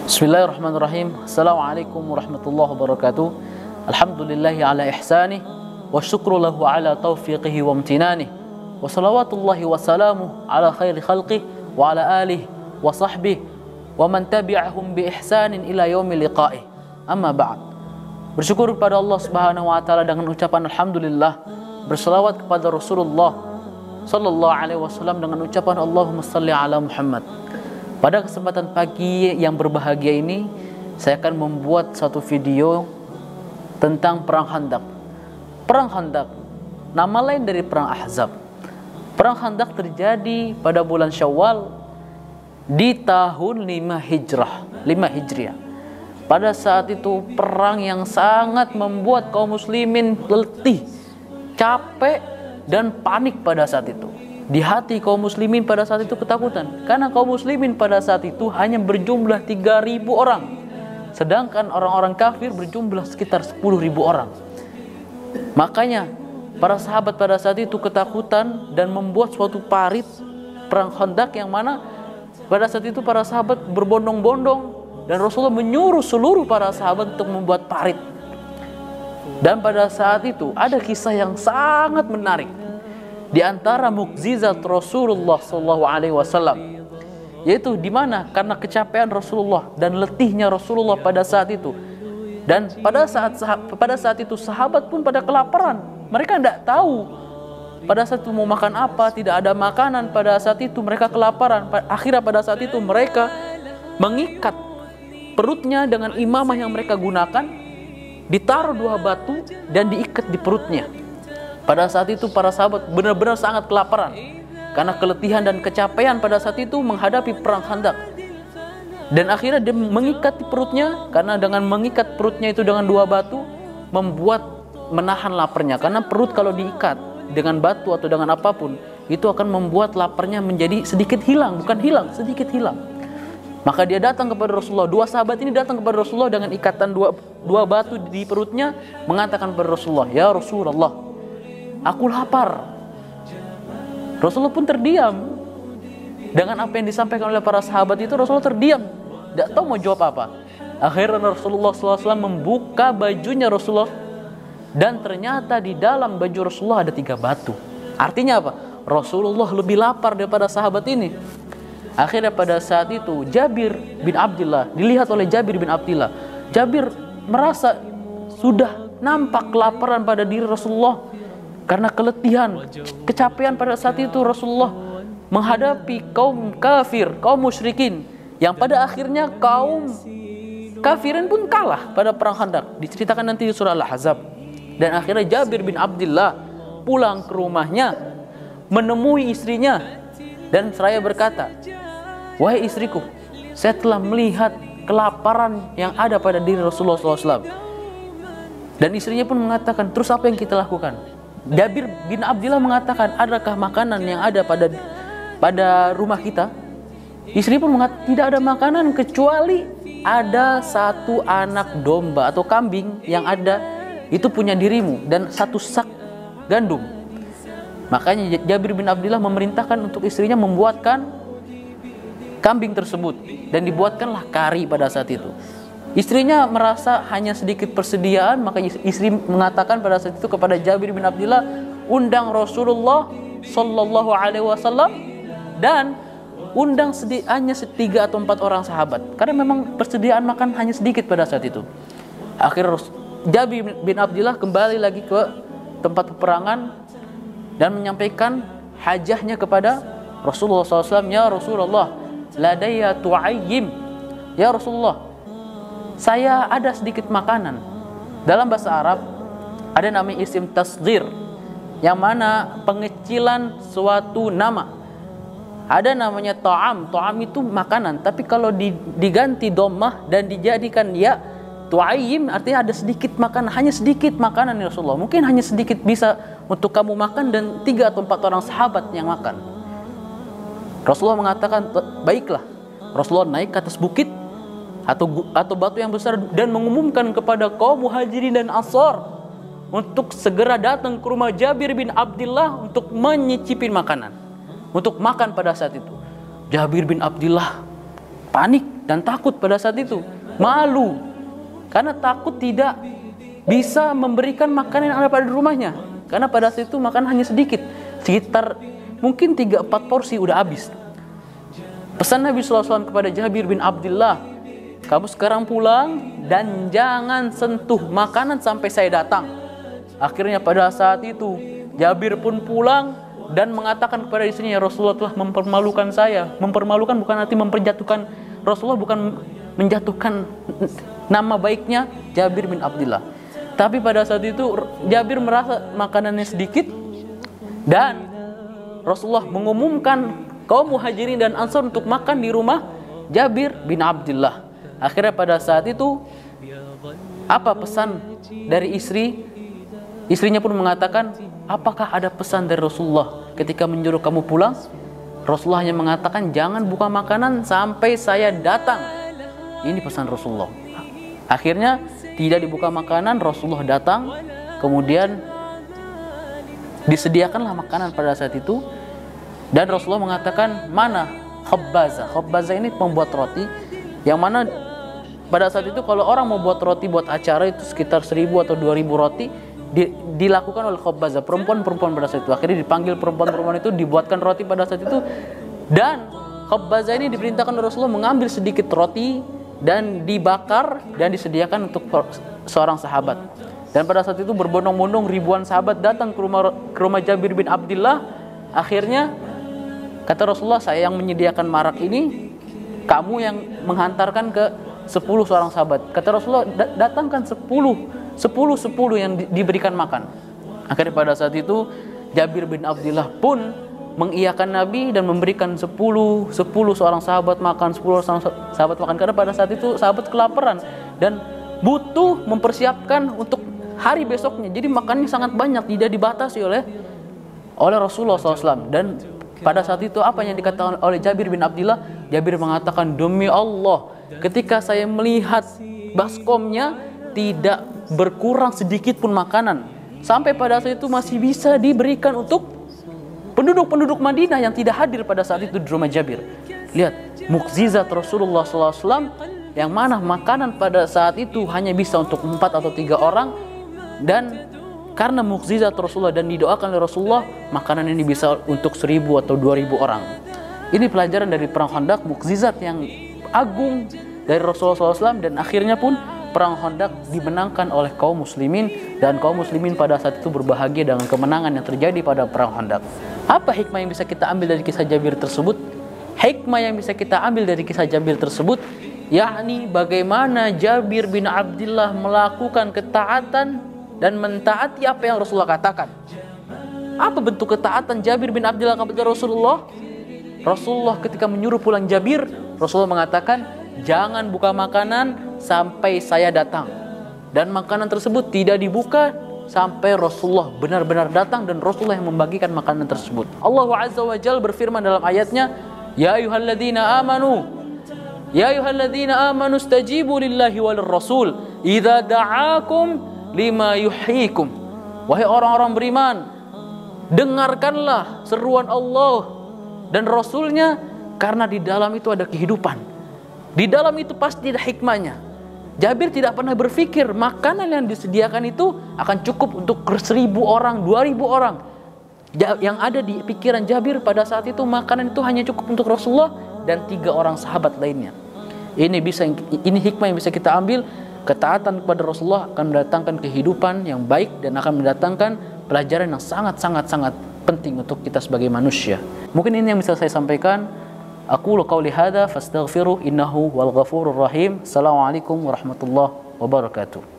Bismillahirrahmanirrahim. Assalamualaikum warahmatullahi wabarakatuh. Alhamdulillahi ala ihsanih wa syukru lahu ala taufiqihi wa amtinanih wa salawatullahi wa salamuh ala khairi khalqih wa ala alihi wa sahbihi wa man tabi'ahum bi ihsanin ila yaumi liqa'ih. Amma ba'd. Bersyukur kepada Allah Subhanahu wa taala dengan ucapan alhamdulillah, berselawat kepada Rasulullah sallallahu alaihi wasallam dengan ucapan Allahumma shalli ala Muhammad. Pada kesempatan pagi yang berbahagia ini, saya akan membuat satu video tentang Perang Khandaq. Perang Khandaq, nama lain dari Perang Ahzab. Perang Khandaq terjadi pada bulan Syawal di tahun 5 Hijriah. Pada saat itu perang yang sangat membuat kaum muslimin letih, capek, dan panik pada saat itu. Di hati kaum muslimin pada saat itu ketakutan, karena kaum muslimin pada saat itu hanya berjumlah 3.000 orang, sedangkan orang-orang kafir berjumlah sekitar 10.000 orang. Makanya para sahabat pada saat itu ketakutan dan membuat suatu parit Perang Khandaq, yang mana pada saat itu para sahabat berbondong-bondong dan Rasulullah menyuruh seluruh para sahabat untuk membuat parit. Dan pada saat itu ada kisah yang sangat menarik di antara mukjizat Rasulullah SAW, yaitu di mana karena kecapean Rasulullah dan letihnya Rasulullah pada saat itu, dan pada saat itu sahabat pun pada kelaparan. Mereka tidak tahu pada saat itu mau makan apa, tidak ada makanan pada saat itu, mereka kelaparan. Akhirnya pada saat itu mereka mengikat perutnya dengan imamah yang mereka gunakan, ditaruh 2 batu dan diikat di perutnya. Pada saat itu para sahabat benar-benar sangat kelaparan karena keletihan dan kecapean pada saat itu menghadapi Perang Khandaq. Dan akhirnya dia mengikat di perutnya, karena dengan mengikat perutnya itu dengan 2 batu membuat menahan laparnya. Karena perut kalau diikat dengan batu atau dengan apapun, itu akan membuat laparnya menjadi sedikit hilang, bukan hilang, sedikit hilang. Maka dia datang kepada Rasulullah. 2 sahabat ini datang kepada Rasulullah dengan ikatan dua batu di perutnya, mengatakan kepada Rasulullah, "Ya Rasulullah, aku lapar." Rasulullah pun terdiam. Dengan apa yang disampaikan oleh para sahabat itu, Rasulullah terdiam, tidak tahu mau jawab apa. Akhirnya Rasulullah SAW membuka bajunya Rasulullah, dan ternyata di dalam baju Rasulullah ada 3 batu. Artinya apa? Rasulullah lebih lapar daripada sahabat ini. Akhirnya pada saat itu Jabir bin Abdillah, dilihat oleh Jabir bin Abdillah. Jabir merasa sudah nampak kelaparan pada diri Rasulullah karena keletihan, kecapean pada saat itu Rasulullah menghadapi kaum kafir, kaum musyrikin, yang pada akhirnya kaum kafirin pun kalah pada Perang Khandaq. Diceritakan nanti di surah Al-Ahzab. Dan akhirnya Jabir bin Abdillah pulang ke rumahnya, menemui istrinya, dan seraya berkata, "Wahai istriku, saya telah melihat kelaparan yang ada pada diri Rasulullah SAW." Dan istrinya pun mengatakan, "Terus apa yang kita lakukan?" Jabir bin Abdillah mengatakan, "Adakah makanan yang ada pada rumah kita?" Istri pun mengatakan, "Tidak ada makanan kecuali ada 1 anak domba atau kambing yang ada itu punya dirimu, dan 1 sak gandum." Makanya Jabir bin Abdillah memerintahkan untuk istrinya membuatkan kambing tersebut, dan dibuatkanlah kari pada saat itu. Istrinya merasa hanya sedikit persediaan, maka istri mengatakan pada saat itu kepada Jabir bin Abdillah, "Undang Rasulullah sallallahu alaihi wasallam dan undang hanya 3 atau 4 orang sahabat." Karena memang persediaan makan hanya sedikit pada saat itu. Akhirnya Jabir bin Abdillah kembali lagi ke tempat peperangan dan menyampaikan hajahnya kepada Rasulullah SAW. "Ya Rasulullah, ladayya tu'ayyim." Ya Rasulullah, saya ada sedikit makanan. Dalam bahasa Arab ada namanya isim tasghir, yang mana pengecilan suatu nama. Ada namanya ta'am. Ta'am itu makanan, tapi kalau diganti dhammah dan dijadikan ya, tu'ayyim, artinya ada sedikit makanan, hanya sedikit makanan ya Rasulullah. Mungkin hanya sedikit bisa untuk kamu makan dan 3 atau 4 orang sahabat yang makan. Rasulullah mengatakan, "Baiklah." Rasulullah naik ke atas bukit atau batu yang besar dan mengumumkan kepada kaum Muhajirin dan Ansar untuk segera datang ke rumah Jabir bin Abdillah untuk menyicipin makanan, untuk makan pada saat itu. Jabir bin Abdillah panik, dan takut pada saat itu, malu karena takut tidak bisa memberikan makanan yang ada pada rumahnya, karena pada saat itu makan hanya sedikit, sekitar mungkin 3-4 porsi udah habis. Pesan Nabi SAW kepada Jabir bin Abdullah, kamu sekarang pulang dan jangan sentuh makanan sampai saya datang. Akhirnya pada saat itu Jabir pun pulang dan mengatakan kepada istrinya, Rasulullah telah mempermalukan saya. Mempermalukan bukan arti memperjatuhkan Rasulullah, bukan menjatuhkan nama baiknya Jabir bin Abdullah. Tapi pada saat itu Jabir merasa makanannya sedikit dan Rasulullah mengumumkan kaum Muhajirin dan Ansar untuk makan di rumah Jabir bin Abdullah. Akhirnya pada saat itu apa pesan dari istri? Istrinya pun mengatakan, apakah ada pesan dari Rasulullah ketika menyuruh kamu pulang? Rasulullah hanya mengatakan, jangan buka makanan sampai saya datang. Ini pesan Rasulullah. Akhirnya tidak dibuka makanan, Rasulullah datang, kemudian disediakanlah makanan pada saat itu. Dan Rasulullah mengatakan, mana khabbaza? Khabbaza ini pembuat roti, yang mana pada saat itu kalau orang mau buat roti buat acara itu sekitar 1000 atau 2000 roti dilakukan oleh khabbaza, perempuan-perempuan pada saat itu. Akhirnya dipanggil perempuan-perempuan itu, dibuatkan roti pada saat itu. Dan khabbaza ini diperintahkan oleh Rasulullah mengambil sedikit roti dan dibakar dan disediakan untuk seorang sahabat. Dan pada saat itu berbondong-bondong ribuan sahabat datang ke rumah Jabir bin Abdullah. Akhirnya kata Rasulullah, saya yang menyediakan marak ini, kamu yang menghantarkan ke 10 seorang sahabat. Kata Rasulullah, datangkan 10 yang diberikan makan. Akhirnya pada saat itu Jabir bin Abdullah pun mengiyakan Nabi dan memberikan 10 seorang sahabat makan, 10 seorang sahabat makan, karena pada saat itu sahabat kelaparan dan butuh mempersiapkan untuk hari besoknya. Jadi makannya sangat banyak, tidak dibatasi oleh Rasulullah SAW. Dan pada saat itu apa yang dikatakan oleh Jabir bin Abdullah? Jabir mengatakan, demi Allah, ketika saya melihat baskomnya tidak berkurang sedikit pun makanan, sampai pada saat itu masih bisa diberikan untuk penduduk-penduduk Madinah yang tidak hadir pada saat itu di rumah Jabir. Lihat mukjizat Rasulullah SAW, yang mana makanan pada saat itu hanya bisa untuk 4 atau 3 orang, dan karena mukjizat Rasulullah dan didoakan oleh Rasulullah, makanan ini bisa untuk 1000 atau 2000 orang. Ini pelajaran dari perang Khandaq, mukjizat yang agung dari Rasulullah SAW, dan akhirnya pun perang Khandaq dimenangkan oleh kaum muslimin, dan kaum muslimin pada saat itu berbahagia dengan kemenangan yang terjadi pada perang Khandaq. Apa hikmah yang bisa kita ambil dari kisah Jabir tersebut? Hikmah yang bisa kita ambil dari kisah Jabir tersebut, yakni bagaimana Jabir bin Abdullah melakukan ketaatan dan mentaati apa yang Rasulullah katakan. Apa bentuk ketaatan Jabir bin Abdullah kepada Rasulullah? Rasulullah ketika menyuruh pulang Jabir, Rasulullah mengatakan, jangan buka makanan sampai saya datang. Dan makanan tersebut tidak dibuka sampai Rasulullah benar-benar datang, dan Rasulullah yang membagikan makanan tersebut. Allah Azza wa Jalla berfirman dalam ayatnya, Ya ayyuhalladzina amanu stajibu lillahi walir rasul idza da'akum lima yuhyikum. Wahai orang-orang beriman, dengarkanlah seruan Allah dan Rasulnya, karena di dalam itu ada kehidupan. Di dalam itu pasti ada hikmahnya. Jabir tidak pernah berpikir makanan yang disediakan itu akan cukup untuk 1000 orang, 2000 orang. Yang ada di pikiran Jabir pada saat itu, makanan itu hanya cukup untuk Rasulullah dan 3 orang sahabat lainnya. Ini hikmah yang bisa kita ambil. Ketaatan kepada Rasulullah akan mendatangkan kehidupan yang baik dan akan mendatangkan pelajaran yang sangat penting untuk kita sebagai manusia. Mungkin ini yang bisa saya sampaikan. Aqulu qawli hadza fastaghfiru innahu wal ghafurur rahim. Assalamualaikum warahmatullahi wabarakatuh.